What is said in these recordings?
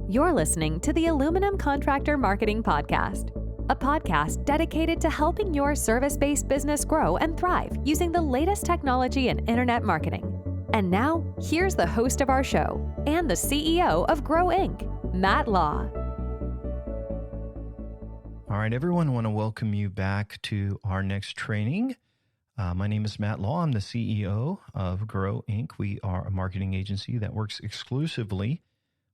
You're listening to the Aluminum Contractor Marketing Podcast, a podcast dedicated to helping your service-based business grow and thrive using the latest technology in internet marketing. And now, here's the host of our show and the CEO of Grow Inc., Matt Law. All right, everyone, I want to welcome you back to our next training. My name is Matt Law. I'm the CEO of Grow Inc. We are a marketing agency that works exclusively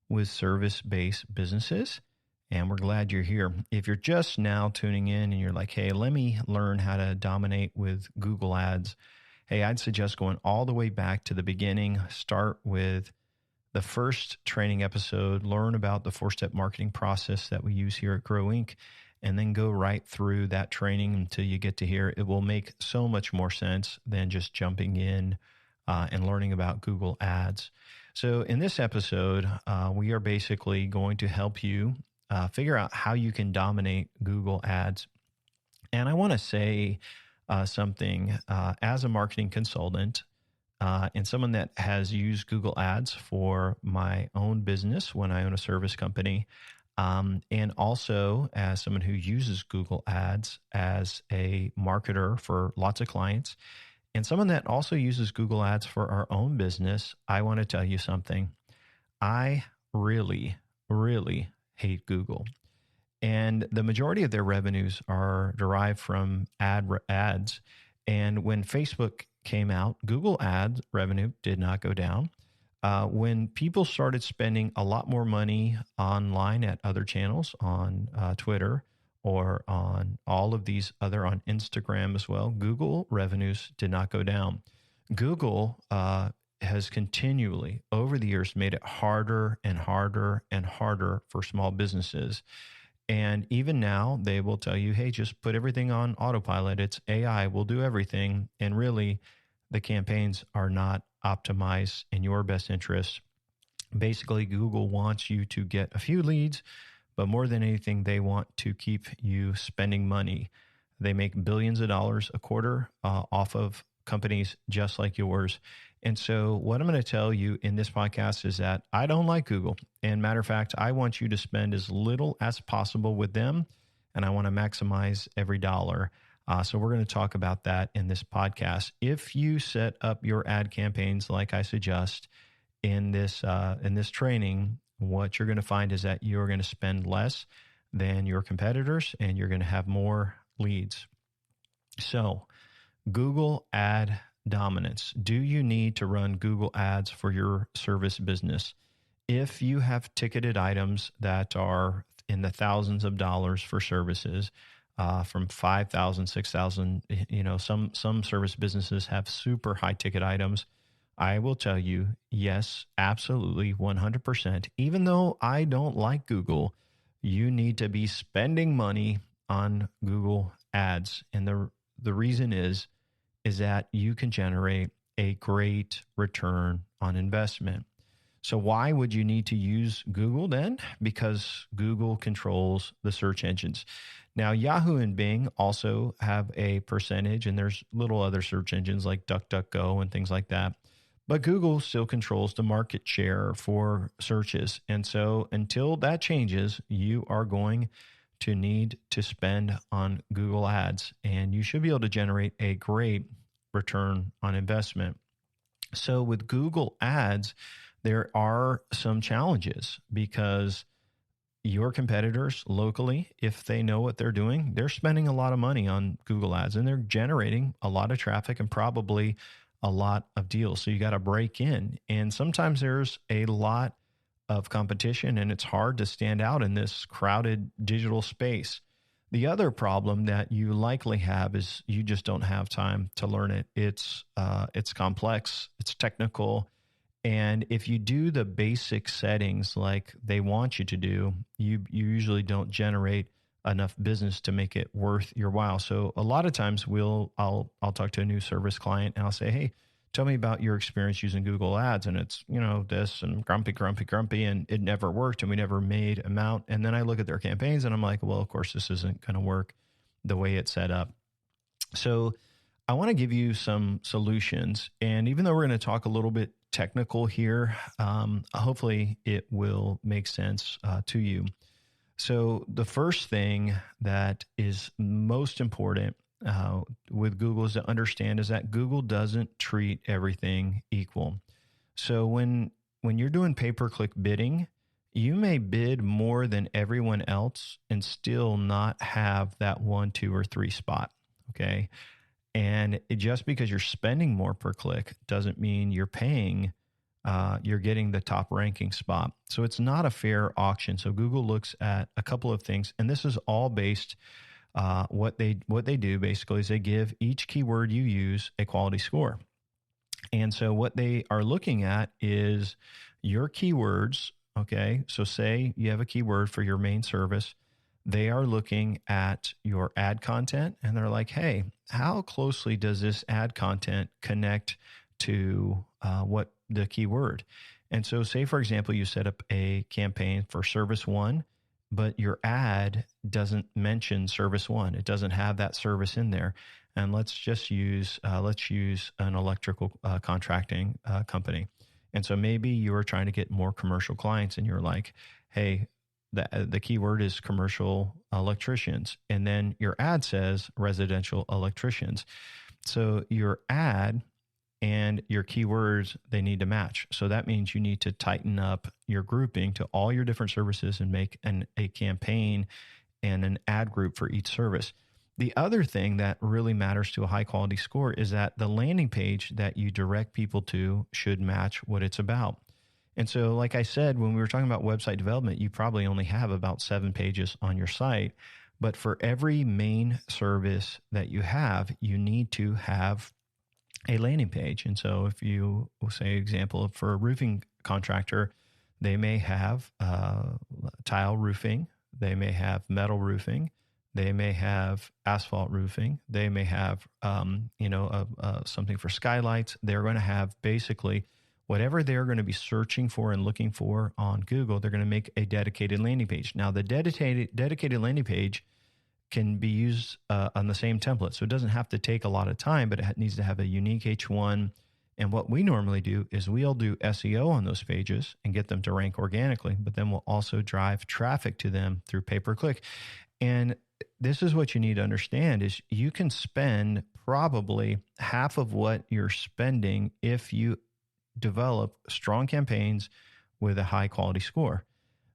with service-based businesses, and we're glad you're here. If you're just now tuning in and you're like, hey, let me learn how to dominate with Google Ads, hey, I'd suggest going all the way back to the beginning. Start with the first training episode, learn about the four-step marketing process that we use here at Grow Inc., and then go right through that training until you get to here. It will make so much more sense than just jumping in and learning about Google Ads. So in this episode, we are basically going to help you figure out how you can dominate Google Ads. And I want to say something as a marketing consultant and someone that has used Google Ads for my own business when I own a service company, and also as someone who uses Google Ads as a marketer for lots of clients, and someone that also uses Google Ads for our own business. I want to tell you something. I really, really hate Google. And the majority of their revenues are derived from ads. And when Facebook came out, Google Ads revenue did not go down. When people started spending a lot more money online at other channels, on Twitter or on all of these other, on Instagram as well, Google revenues did not go down. Google has continually, over the years, made it harder and harder and harder for small businesses. And even now, they will tell you, hey, just put everything on autopilot. It's AI, will do everything. And really, the campaigns are not optimized in your best interest. Basically, Google wants you to get a few leads, but more than anything, they want to keep you spending money. They make billions of dollars a quarter off of companies just like yours. And so what I'm going to tell you in this podcast is that I don't like Google. And matter of fact, I want you to spend as little as possible with them, and I want to maximize every dollar. So we're going to talk about that in this podcast. If you set up your ad campaigns like I suggest in this training, what you're going to find is that you're going to spend less than your competitors and you're going to have more leads. So Google ad dominance. Do you need to run Google ads for your service business? If you have ticketed items that are in the thousands of dollars for services, from $5,000, $6,000, some service businesses have super high ticket items. I will tell you, yes, absolutely, 100%. Even though I don't like Google, you need to be spending money on Google ads. And the reason is that you can generate a great return on investment. So why would you need to use Google then? Because Google controls the search engines. Now, Yahoo and Bing also have a percentage, and there's little other search engines like DuckDuckGo and things like that. But Google still controls the market share for searches. And so until that changes, you are going to need to spend on Google ads, and you should be able to generate a great return on investment. So with Google ads, there are some challenges because your competitors locally, if they know what they're doing, they're spending a lot of money on Google ads and they're generating a lot of traffic and probably a lot of deals. So you got to break in. And sometimes there's a lot of competition and it's hard to stand out in this crowded digital space. The other problem that you likely have is you just don't have time to learn it. It's complex, it's technical. And if you do the basic settings like they want you to do, you usually don't generate enough business to make it worth your while. So a lot of times I'll talk to a new service client and I'll say, hey, tell me about your experience using Google ads. And it's, this and grumpy, and it never worked and we never made amount. And then I look at their campaigns and I'm like, well, of course, this isn't going to work the way it's set up. So I want to give you some solutions. And even though we're going to talk a little bit technical here. Hopefully it will make sense to you. So the first thing that is most important with Google is to understand is that Google doesn't treat everything equal. So when you're doing pay-per-click bidding, you may bid more than everyone else and still not have that 1, 2, or 3 spot. Okay. And just because you're spending more per click doesn't mean you're getting the top ranking spot. So it's not a fair auction. So Google looks at a couple of things, and this is all based, what they do basically is they give each keyword you use a quality score. And so what they are looking at is your keywords. Okay. So say you have a keyword for your main service. They are looking at your ad content and they're like, hey, how closely does this ad content connect to what the keyword? And so say, for example, you set up a campaign for service 1, but your ad doesn't mention service 1. It doesn't have that service in there. And let's use an electrical contracting company. And so maybe you are trying to get more commercial clients and you're like, hey, the keyword is commercial electricians. And then your ad says residential electricians. So your ad and your keywords, they need to match. So that means you need to tighten up your grouping to all your different services and make a campaign and an ad group for each service. The other thing that really matters to a high quality score is that the landing page that you direct people to should match what it's about. And so, like I said, when we were talking about website development, you probably only have about 7 pages on your site. But for every main service that you have, you need to have a landing page. And so if you say, example, for a roofing contractor, they may have tile roofing, they may have metal roofing, they may have asphalt roofing, they may have something for skylights. They're going to have basically whatever they're going to be searching for and looking for on Google. They're going to make a dedicated landing page. Now, the dedicated landing page can be used on the same template. So it doesn't have to take a lot of time, but it needs to have a unique H1. And what we normally do is we'll do SEO on those pages and get them to rank organically, but then we'll also drive traffic to them through pay-per-click. And this is what you need to understand is you can spend probably half of what you're spending if you develop strong campaigns with a high quality score.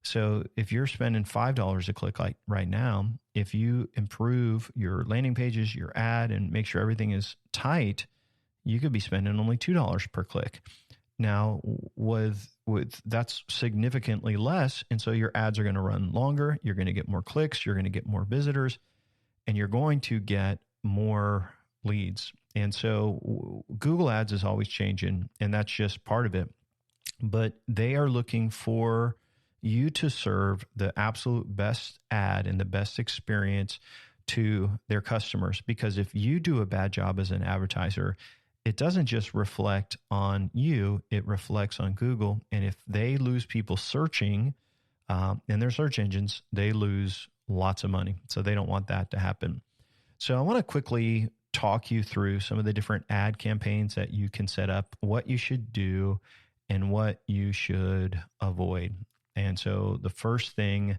So if you're spending $5 a click like right now, if you improve your landing pages, your ad, and make sure everything is tight, you could be spending only $2 per click. Now, with that's significantly less, and so your ads are going to run longer, you're going to get more clicks, you're going to get more visitors, and you're going to get more leads. And so Google Ads is always changing, and that's just part of it. But they are looking for you to serve the absolute best ad and the best experience to their customers. Because if you do a bad job as an advertiser, it doesn't just reflect on you, it reflects on Google. And if they lose people searching in their search engines, they lose lots of money. So they don't want that to happen. So I want to quickly talk you through some of the different ad campaigns that you can set up, what you should do, and what you should avoid. And so the first thing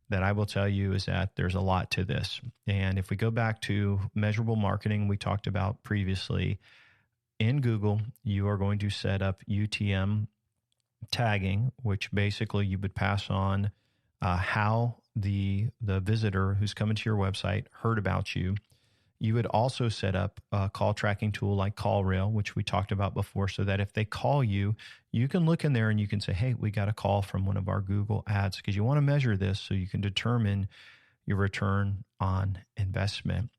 that I will tell you is that there's a lot to this. And if we go back to measurable marketing we talked about previously, in Google, you are going to set up UTM tagging, which basically you would pass on how the visitor who's coming to your website heard about you. You would also set up a call tracking tool like CallRail, which we talked about before, so that if they call you, you can look in there and you can say, hey, we got a call from one of our Google ads, because you want to measure this so you can determine your return on investment.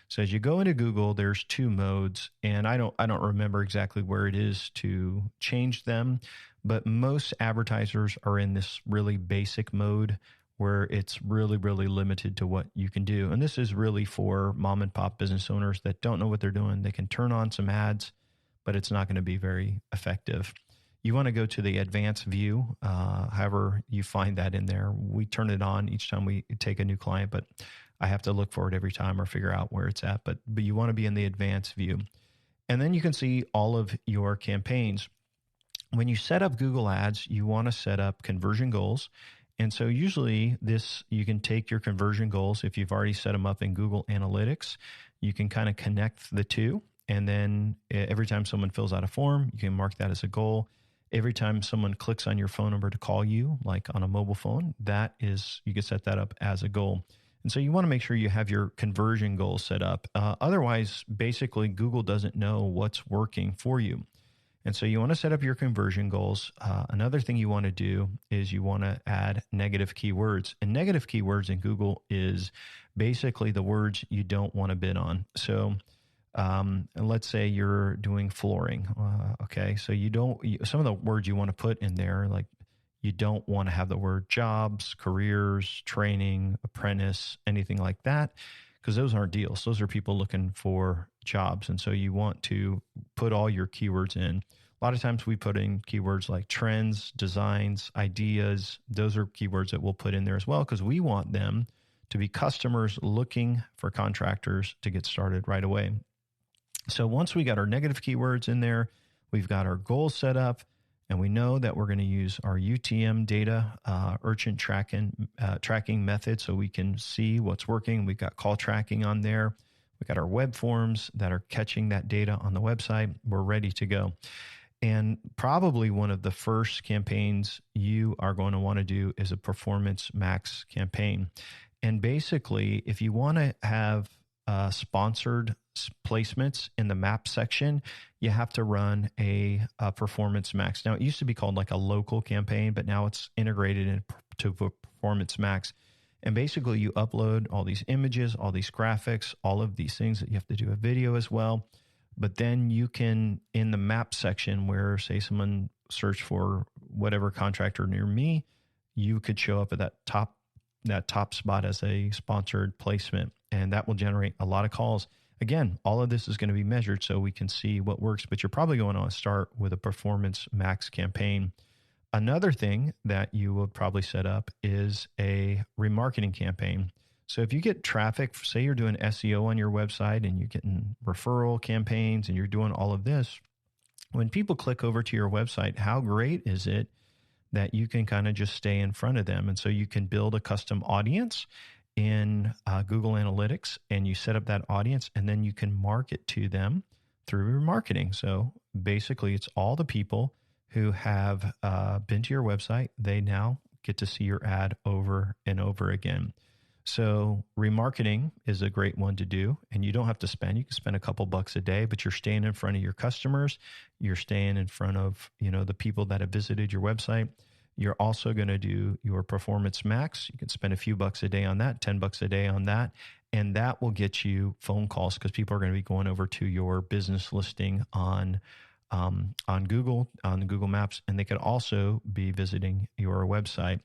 So as you go into Google, there's 2 modes, and I don't remember exactly where it is to change them, but most advertisers are in this really basic mode where it's really, really limited to what you can do. And this is really for mom and pop business owners that don't know what they're doing. They can turn on some ads, but it's not going to be very effective. You want to go to the advanced view, however you find that in there. We turn it on each time we take a new client, but I have to look for it every time or figure out where it's at. But you want to be in the advanced view. And then you can see all of your campaigns. when you set up Google Ads, you want to set up conversion goals. And so usually you can take your conversion goals, if you've already set them up in Google Analytics, you can kind of connect the two. And then every time someone fills out a form, you can mark that as a goal. Every time someone clicks on your phone number to call you, like on a mobile phone, you can set that up as a goal. And so you want to make sure you have your conversion goals set up. Otherwise, basically, Google doesn't know what's working for you. And so you want to set up your conversion goals. Another thing you want to do is you want to add negative keywords. And negative keywords in Google is basically the words you don't want to bid on. So let's say you're doing flooring. Okay. So some of the words you want to put in there, like you don't want to have the word jobs, careers, training, apprentice, anything like that, because those aren't deals. Those are people looking for jobs. And so you want to put all your keywords in. A lot of times we put in keywords like trends, designs, ideas. Those are keywords that we'll put in there as well, because we want them to be customers looking for contractors to get started right away. So once we got our negative keywords in there, we've got our goals set up, and we know that we're going to use our UTM data, urgent tracking method, so we can see what's working. We've got call tracking on there. We've got our web forms that are catching that data on the website. We're ready to go. And probably one of the first campaigns you are going to want to do is a Performance Max campaign. And basically, if you want to have sponsored placements in the map section, you have to run a Performance Max. Now, it used to be called like a local campaign, but now it's integrated into Performance Max. And basically, you upload all these images, all these graphics, all of these things that you have to do a video as well. But then you can, in the map section where, say, someone searched for whatever contractor near me, you could show up at that top spot as a sponsored placement, and that will generate a lot of calls. Again, all of this is going to be measured so we can see what works, but you're probably going to want to start with a Performance Max campaign. Another thing that you will probably set up is a remarketing campaign. So if you get traffic, say you're doing SEO on your website and you're getting referral campaigns and you're doing all of this, when people click over to your website, how great is it that you can kind of just stay in front of them? And so you can build a custom audience in Google Analytics, and you set up that audience, and then you can market to them through remarketing. So basically, it's all the people who have been to your website. They now get to see your ad over and over again. So remarketing is a great one to do, and you don't have to spend. You can spend a couple bucks a day, but you're staying in front of your customers. You're staying in front of, the people that have visited your website. You're also going to do your Performance Max. You can spend a few bucks a day on that, 10 bucks a day on that, and that will get you phone calls because people are going to be going over to your business listing on Google, on the Google Maps, and they could also be visiting your website.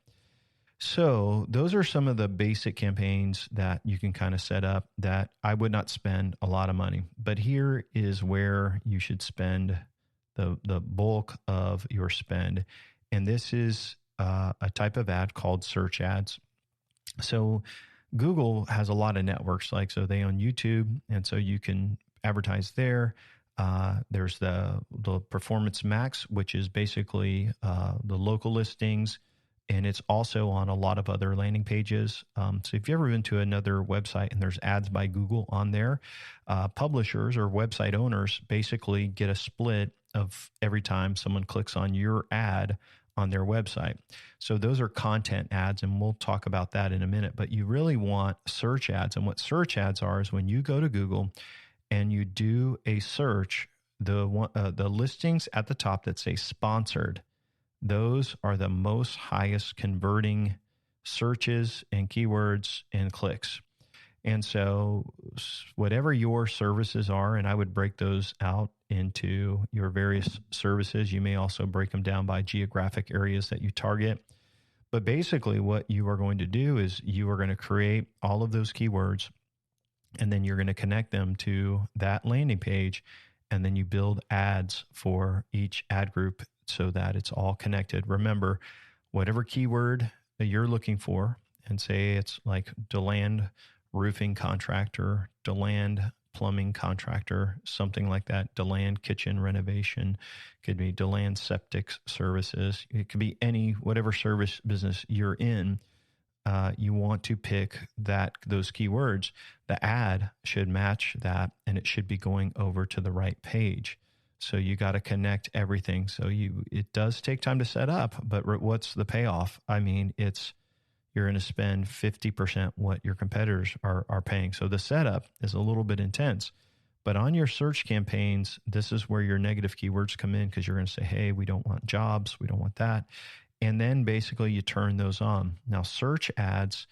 So those are some of the basic campaigns that you can kind of set up that I would not spend a lot of money. But here is where you should spend the bulk of your spend. And this is a type of ad called search ads. So Google has a lot of networks, so they own YouTube, and so you can advertise there. There's the Performance Max, which is basically the local listings. And it's also on a lot of other landing pages. So if you've ever been to another website and there's ads by Google on there, publishers or website owners basically get a split of every time someone clicks on your ad on their website. So those are content ads, and we'll talk about that in a minute. But you really want search ads. And what search ads are is when you go to Google and you do a search, the listings at the top that say sponsored, those are the most highest converting searches and keywords and clicks. And so whatever your services are, and I would break those out into your various services. You may also break them down by geographic areas that you target. But basically what you are going to do is you are going to create all of those keywords, and then you're going to connect them to that landing page. And then you build ads for each ad group so that it's all connected. Remember, whatever keyword that you're looking for, and say it's like DeLand roofing contractor, DeLand plumbing contractor, something like that, DeLand kitchen renovation, could be DeLand septic services. It could be whatever service business you're in. You want to pick those keywords. The ad should match that, and it should be going over to the right page. So you got to connect everything. So it does take time to set up, but what's the payoff? I mean, you're going to spend 50% what your competitors are paying. So the setup is a little bit intense. But on your search campaigns, this is where your negative keywords come in, because you're going to say, hey, we don't want jobs, we don't want that. And then basically you turn those on. Now, search ads,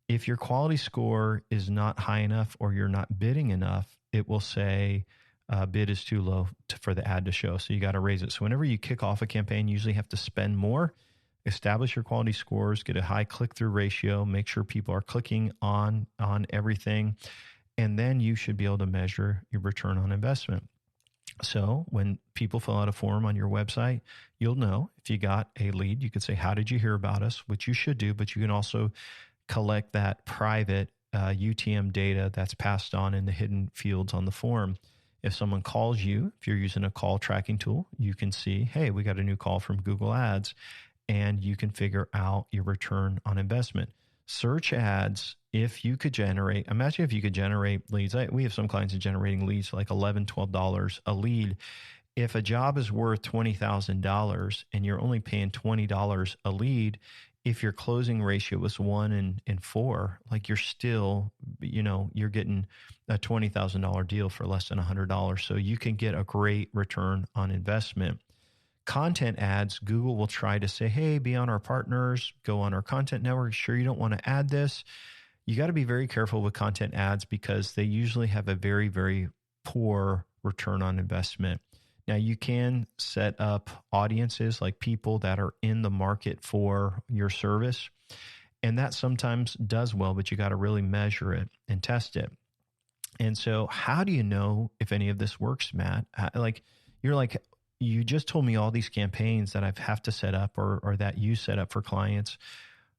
if your quality score is not high enough or you're not bidding enough, it will say bid is too low for the ad to show. So you got to raise it. So whenever you kick off a campaign, you usually have to spend more, establish your quality scores, get a high click-through ratio, make sure people are clicking on everything, and then you should be able to measure your return on investment. So when people fill out a form on your website, you'll know if you got a lead. You could say, how did you hear about us? Which you should do, but you can also collect that private UTM data that's passed on in the hidden fields on the form. If someone calls you, if you're using a call tracking tool, you can see, hey, we got a new call from Google Ads, and you can figure out your return on investment. Search ads, imagine if you could generate leads. We have some clients that are generating leads for like $11, $12 a lead. If a job is worth $20,000 and you're only paying $20 a lead, if your closing ratio was 1 in 4, like you're still, you're getting a $20,000 deal for less than $100. So you can get a great return on investment. Content ads, Google will try to say, hey, be on our partners, go on our content network. Sure, you don't want to add this. You got to be very careful with content ads because they usually have a very, very poor return on investment. Now, you can set up audiences like people that are in the market for your service, and that sometimes does well, but you got to really measure it and test it. And so how do you know if any of this works, Matt? You just told me all these campaigns that I have to set up or that you set up for clients.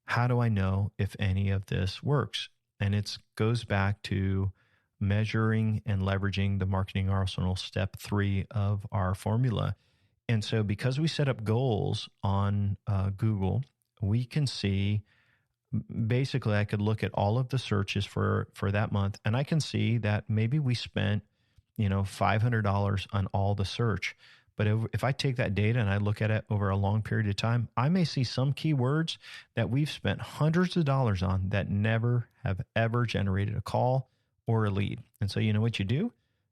How do I know if any of this works? And it goes back to measuring and leveraging the marketing arsenal, step 3 of our formula. And so because we set up goals on Google, we can see, basically I could look at all of the searches for that month, and I can see that maybe we spent, $500 on all the search. But if I take that data and I look at it over a long period of time, I may see some keywords that we've spent hundreds of dollars on that never have ever generated a call or a lead. And so you know what you do?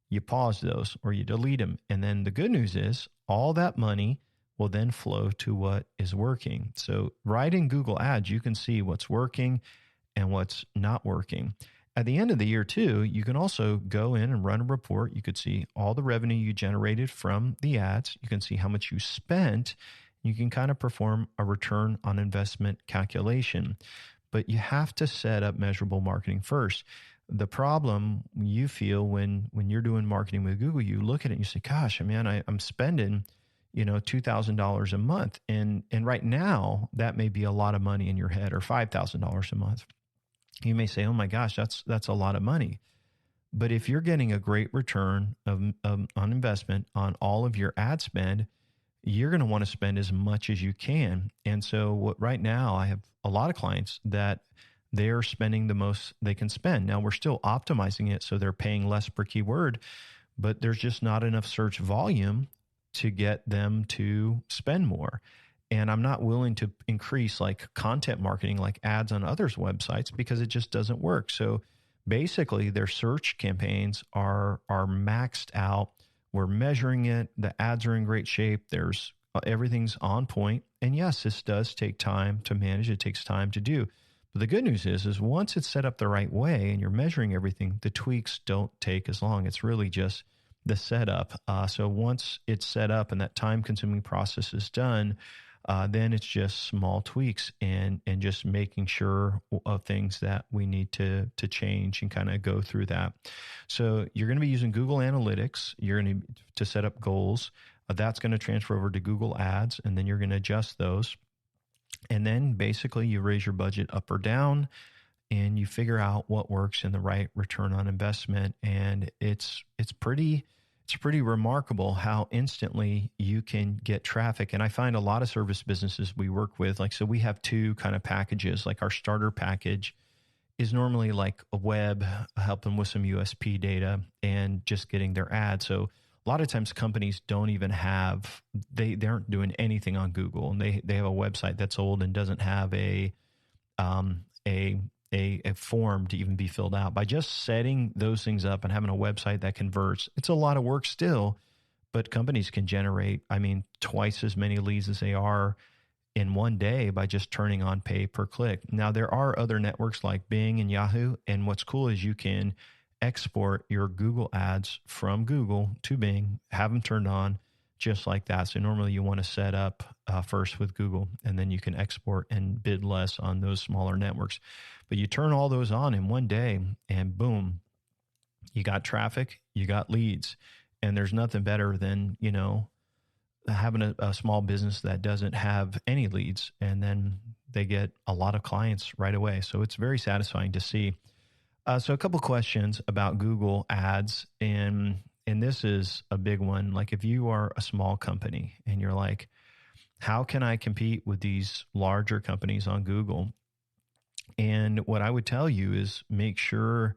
You pause those or you delete them. And then the good news is all that money will then flow to what is working. So right in Google Ads, you can see what's working and what's not working. At the end of the year too, you can also go in and run a report. You could see all the revenue you generated from the ads. You can see how much you spent. You can kind of perform a return on investment calculation, but you have to set up measurable marketing first. The problem you feel when you're doing marketing with Google, you look at it and you say, gosh, man, I'm spending, $2,000 a month. And right now that may be a lot of money in your head, or $5,000 a month. You may say, oh my gosh, that's a lot of money. But if you're getting a great return on investment on all of your ad spend, you're going to want to spend as much as you can. And so right now I have a lot of clients that they're spending the most they can spend. Now we're still optimizing it, so they're paying less per keyword, but there's just not enough search volume to get them to spend more. And I'm not willing to increase like content marketing, like ads on others' websites, because it just doesn't work. So basically their search campaigns are maxed out. We're measuring it. The ads are in great shape. Everything's on point. And yes, this does take time to manage. It takes time to do. But the good news is once it's set up the right way and you're measuring everything, the tweaks don't take as long. It's really just the setup. So once it's set up and that time-consuming process is done, then it's just small tweaks and just making sure of things that we need to change and kind of go through that. So you're going to be using Google Analytics. You're going to set up goals. That's going to transfer over to Google Ads, and then you're going to adjust those. And then basically you raise your budget up or down. and you figure out what works and the right return on investment. And it's pretty remarkable how instantly you can get traffic. And I find a lot of service businesses we work with, like, so we have two kind of packages. Like our starter package is normally like a web, help them with some USP data and just getting their ads. So a lot of times companies don't even have, they aren't doing anything on Google, and they have a website that's old and doesn't have a form to even be filled out. By just setting those things up and having a website that converts, it's a lot of work still, but companies can generate, twice as many leads as they are in one day by just turning on pay per click. Now, there are other networks like Bing and Yahoo, and what's cool is you can export your Google ads from Google to Bing, have them turned on just like that. So normally you want to set up first with Google, and then you can export and bid less on those smaller networks. But you turn all those on in one day, and boom, you got traffic, you got leads. And there's nothing better than, having a small business that doesn't have any leads, and then they get a lot of clients right away. So it's very satisfying to see. So a couple questions about Google ads, and this is a big one. Like, if you are a small company and you're like, how can I compete with these larger companies on Google? And what I would tell you is make sure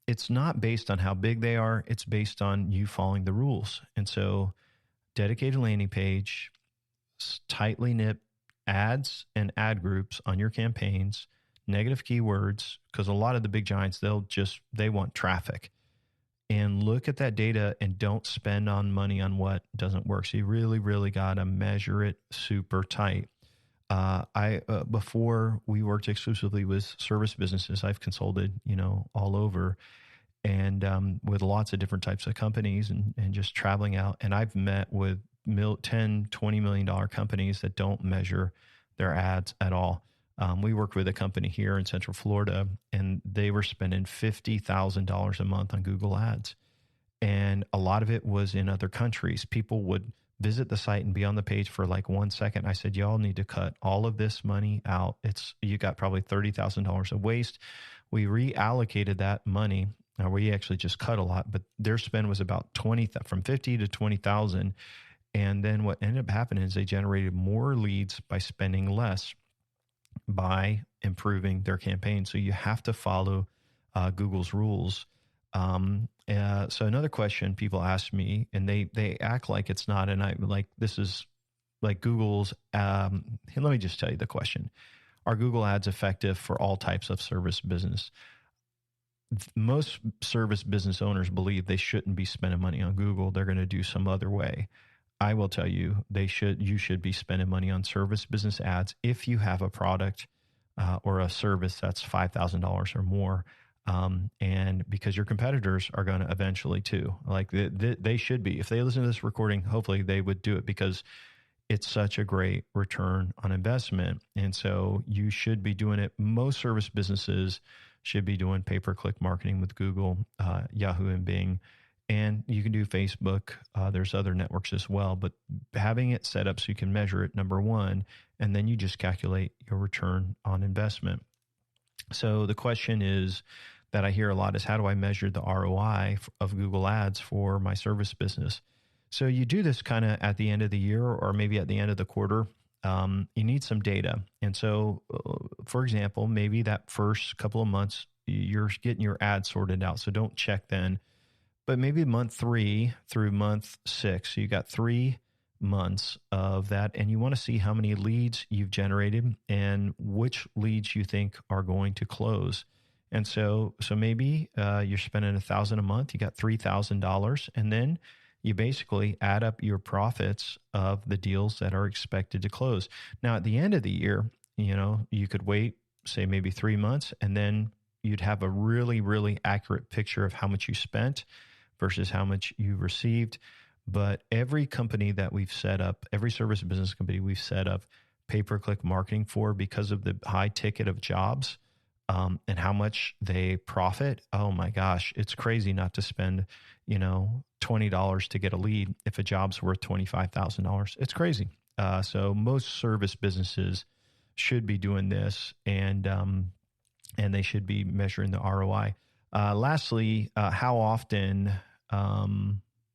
it's not based on how big they are. It's based on you following the rules. And so dedicated landing page, tightly knit ads and ad groups on your campaigns, negative keywords, because a lot of the big giants, they want traffic. And look at that data and don't spend on money on what doesn't work. So you really, really got to measure it super tight. Before we worked exclusively with service businesses, I've consulted, all over, and with lots of different types of companies, and just traveling out. And I've met with $10, $20 million companies that don't measure their ads at all. We worked with a company here in Central Florida, and they were spending $50,000 a month on Google ads. And a lot of it was in other countries. People would visit the site and be on the page for like 1 second. I said, y'all need to cut all of this money out. You got probably $30,000 of waste. We reallocated that money. Now, we actually just cut a lot, but their spend was about from 50 to 20,000. And then what ended up happening is they generated more leads by spending less, by improving their campaign. So you have to follow Google's rules. So another question people ask me, and they act like it's not, and I like, this is like Google's, let me just tell you the question. Are Google ads effective for all types of service business? Most service business owners believe they shouldn't be spending money on Google. They're going to do some other way. I will tell you, you should be spending money on service business ads if you have a product or a service that's $5,000 or more. And because your competitors are going to eventually too, like they should be. If they listen to this recording, hopefully they would do it, because it's such a great return on investment. And so you should be doing it. Most service businesses should be doing pay-per-click marketing with Google, Yahoo, and Bing. And you can do Facebook. There's other networks as well, but having it set up so you can measure it, number one, and then you just calculate your return on investment. So the question is that I hear a lot is, how do I measure the ROI of Google ads for my service business? So you do this kind of at the end of the year, or maybe at the end of the quarter. You need some data. And so, for example, maybe that first couple of months, you're getting your ads sorted out. So don't check then. But maybe month 3 through month 6, so you got 3 months of that, and you want to see how many leads you've generated and which leads you think are going to close. And so maybe you're spending $1,000 a month, you got $3,000, and then you basically add up your profits of the deals that are expected to close. Now, at the end of the year, you could wait, say maybe 3 months, and then you'd have a really, really accurate picture of how much you spent versus how much you received. But every company that we've set up, every service business company we've set up pay-per-click marketing for, because of the high ticket of jobs and how much they profit, oh my gosh, it's crazy not to spend, $20 to get a lead if a job's worth $25,000. It's crazy. So most service businesses should be doing this. And and they should be measuring the ROI. Lastly, how often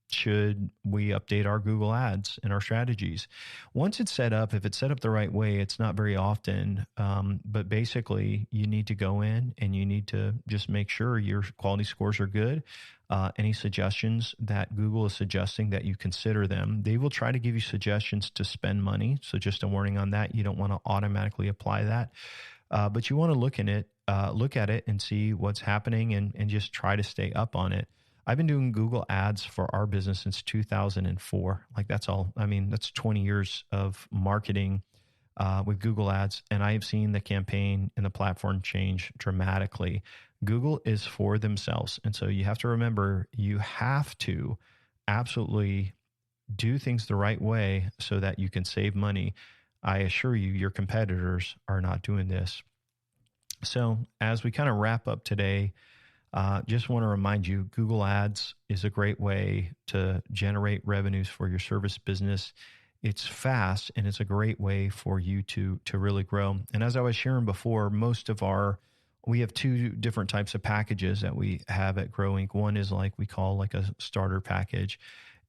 should we update our Google Ads and our strategies? Once it's set up, if it's set up the right way, it's not very often. But basically, you need to go in and you need to just make sure your quality scores are good. Any suggestions that Google is suggesting, that you consider them. They will try to give you suggestions to spend money. So just a warning on that. You don't want to automatically apply that. But you want to look at it and see what's happening and just try to stay up on it. I've been doing Google Ads for our business since 2004. Like that's 20 years of marketing with Google Ads. And I have seen the campaign and the platform change dramatically. Google is for themselves. And so you have to remember, you have to absolutely do things the right way so that you can save money. I assure you, your competitors are not doing this. So as we kind of wrap up today, just want to remind you, Google Ads is a great way to generate revenues for your service business. It's fast and it's a great way for you to really grow. And as I was sharing before, we have two different types of packages that we have at Grow Inc. One is like we call like a starter package,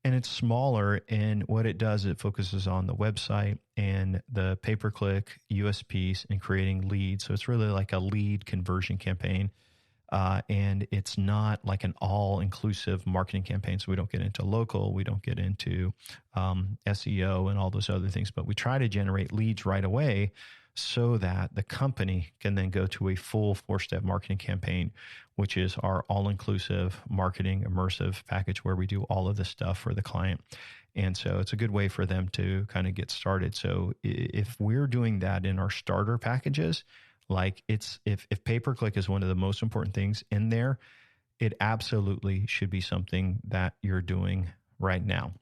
and it's smaller. And what it does, it focuses on the website and the pay-per-click USPs and creating leads. So it's really like a lead conversion campaign. And it's not like an all-inclusive marketing campaign. So we don't get into local, we don't get into SEO and all those other things, but we try to generate leads right away so that the company can then go to a full 4-step marketing campaign, which is our all-inclusive marketing immersive package where we do all of this stuff for the client. And so it's a good way for them to kind of get started. So if we're doing that in our starter packages, like if pay-per-click is one of the most important things in there, it absolutely should be something that you're doing right now.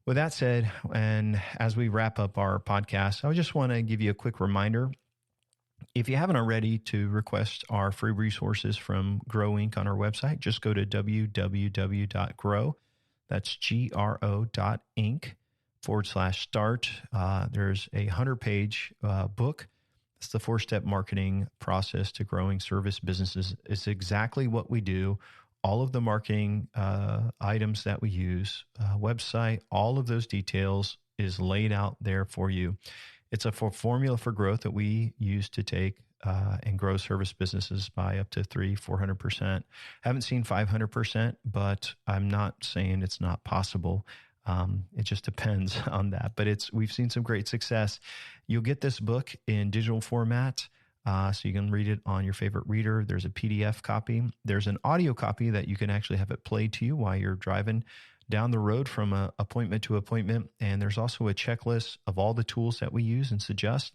With that said, and as we wrap up our podcast, I just want to give you a quick reminder. If you haven't already, to request our free resources from Grow Inc. on our website, just go to www.grow. That's GRO.inc/start. There's a 100-page book. It's the 4-step marketing process to growing service businesses. It's exactly what we do. All of the marketing items that we use, website, all of those details is laid out there for you. It's a formula for growth that we use to take and grow service businesses by up to 300-400%. Haven't seen 500%, but I'm not saying it's not possible. It just depends on that, but we've seen some great success. You'll get this book in digital format, so you can read it on your favorite reader. There's a PDF copy. There's an audio copy that you can actually have it played to you while you're driving down the road from appointment to appointment. And there's also a checklist of all the tools that we use and suggest,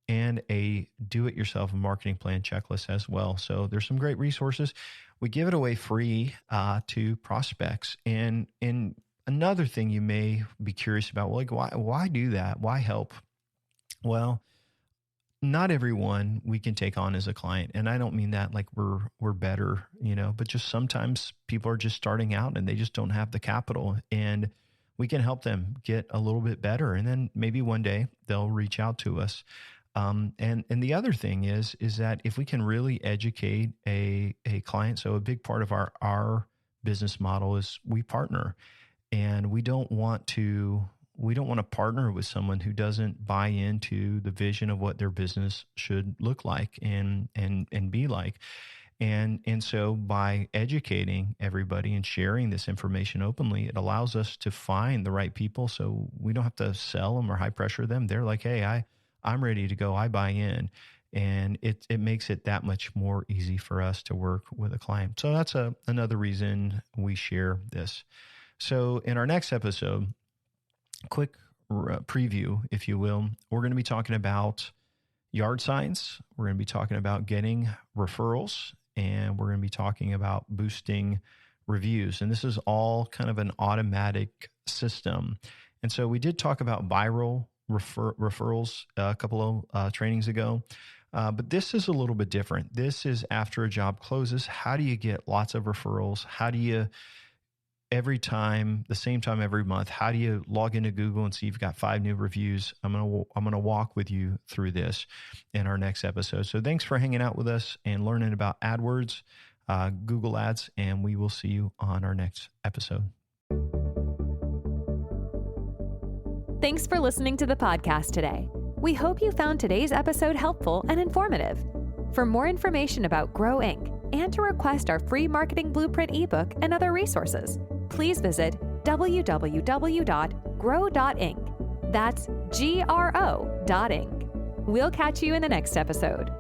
and a do-it-yourself marketing plan checklist as well. So there's some great resources. We give it away free to prospects. And another thing you may be curious about, well, like why do that? Why help? Well, not everyone we can take on as a client. And I don't mean that like we're better, but just sometimes people are just starting out and they just don't have the capital, and we can help them get a little bit better. And then maybe one day they'll reach out to us. And the other thing is that if we can really educate a client, so a big part of our business model is we partner. And we don't want to partner with someone who doesn't buy into the vision of what their business should look like and be like. And so by educating everybody and sharing this information openly, it allows us to find the right people. So we don't have to sell them or high pressure them. They're like, hey, I'm ready to go. I buy in. And it makes it that much more easy for us to work with a client. So that's another reason we share this. So in our next episode, quick preview, if you will, we're going to be talking about yard signs. We're going to be talking about getting referrals, and we're going to be talking about boosting reviews. And this is all kind of an automatic system. And so we did talk about viral referrals a couple of trainings ago. But this is a little bit different. This is after a job closes. How do you get lots of referrals? How do you every time, the same time every month. How do you log into Google and see you've got 5 new reviews? I'm gonna walk with you through this in our next episode. So thanks for hanging out with us and learning about AdWords, Google Ads, and we will see you on our next episode. Thanks for listening to the podcast today. We hope you found today's episode helpful and informative. For more information about Grow Inc. and to request our free marketing blueprint ebook and other resources, please visit www.grow.inc. That's GRO.inc. We'll catch you in the next episode.